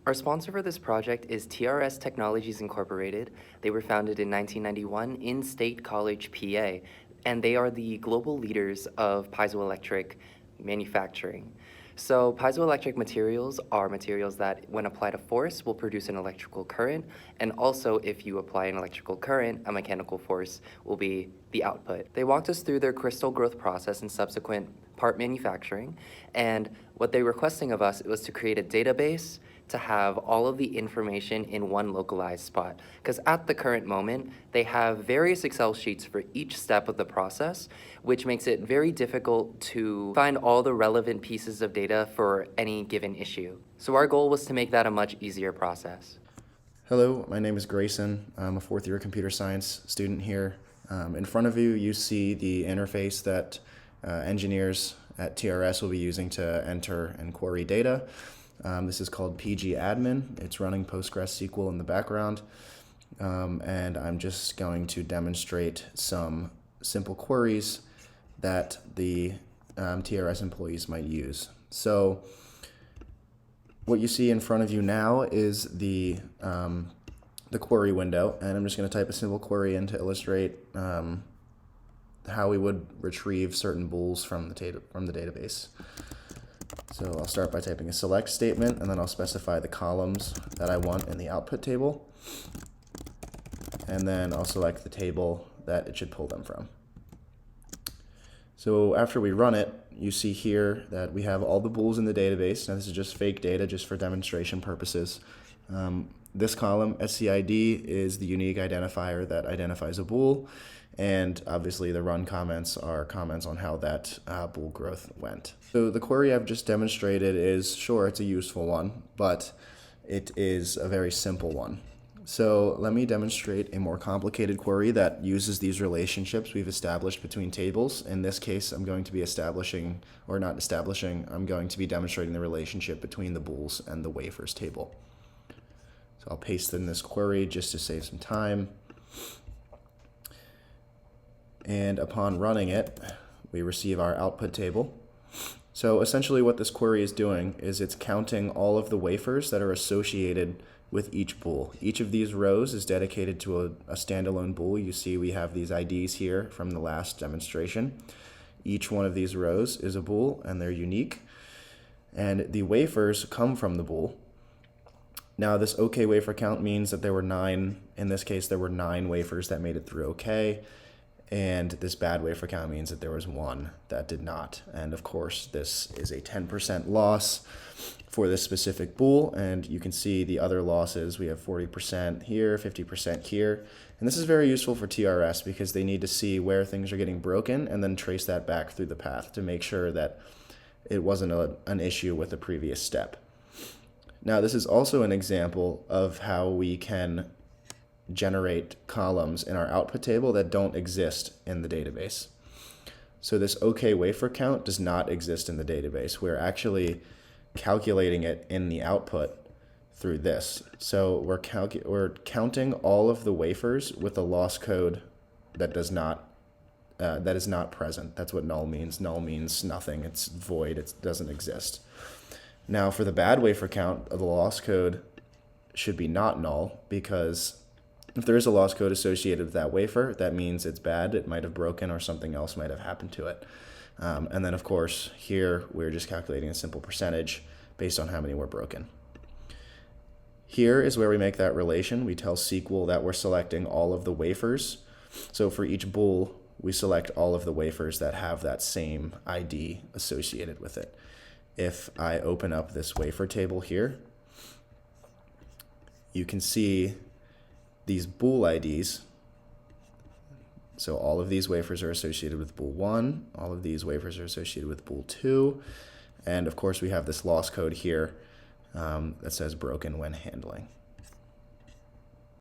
Our sponsor for this project is TRS Technologies Incorporated. They were founded in 1991 in State College, PA, and they are the global leaders of piezoelectric manufacturing. So piezoelectric materials are materials that, when applied a force, will produce an electrical current, and also if you apply an electrical current, a mechanical force will be the output. They walked us through their crystal growth process and subsequent part manufacturing, and what they were requesting of us was to create a database to have all of the information in one localized spot. Because at the current moment, they have various Excel sheets for each step of the process, which makes it very difficult to find all the relevant pieces of data for any given issue. So our goal was to make that a much easier process. Hello, my name is Grayson. I'm a fourth year computer science student here. In front of you, you see the interface that engineers at TRS will be using to enter and query data. This is called PG Admin. It's running PostgreSQL in the background. And I'm just going to demonstrate some simple queries that the TRS employees might use. So what you see in front of you now is the query window, and I'm just going to type a simple query in to illustrate how we would retrieve certain bools from the database. So I'll start by typing a select statement, and then I'll specify the columns that I want in the output table, and then I'll select the table that it should pull them from. So after we run it, you see here that we have all the bools in the database. Now this is just fake data, just for demonstration purposes. This column, SCID, is the unique identifier that identifies a bool, and obviously the run comments are comments on how that bool growth went. So the query I've just demonstrated is, sure, it's a useful one, but it is a very simple one. So let me demonstrate a more complicated query that uses these relationships we've established between tables. In this case, I'm going to be I'm going to be demonstrating the relationship between the bools and the wafers table. So I'll paste in this query just to save some time. And upon running it, we receive our output table. So essentially what this query is doing is it's counting all of the wafers that are associated with each bool. Each of these rows is dedicated to a standalone bool. You see we have these IDs here from the last demonstration. Each one of these rows is a bool, and they're unique. And the wafers come from the bool. Now this OK wafer count means that there were 9, in this case there were 9 wafers that made it through OK. And this bad wafer count means that there was 1 that did not. And of course, this is a 10% loss for this specific bool. And you can see the other losses. We have 40% here, 50% here. And this is very useful for TRS because they need to see where things are getting broken and then trace that back through the path to make sure that it wasn't an issue with the previous step. Now, this is also an example of how we can generate columns in our output table that don't exist in the database. So this OK wafer count does not exist in the database. We're actually calculating it in the output through this. So we're counting all of the wafers with a loss code that is not present. That's what null means. Null means nothing. It's void. It doesn't exist. Now for the bad wafer count, the loss code should be not null, because if there is a loss code associated with that wafer, that means it's bad, it might have broken, or something else might have happened to it. And then, of course, here we're just calculating a simple percentage based on how many were broken. Here is where we make that relation. We tell SQL that we're selecting all of the wafers. So for each bool, we select all of the wafers that have that same ID associated with it. If I open up this wafer table here, you can see these bool IDs. So all of these wafers are associated with bool 1, all of these wafers are associated with bool 2, and of course we have this loss code here that says broken when handling.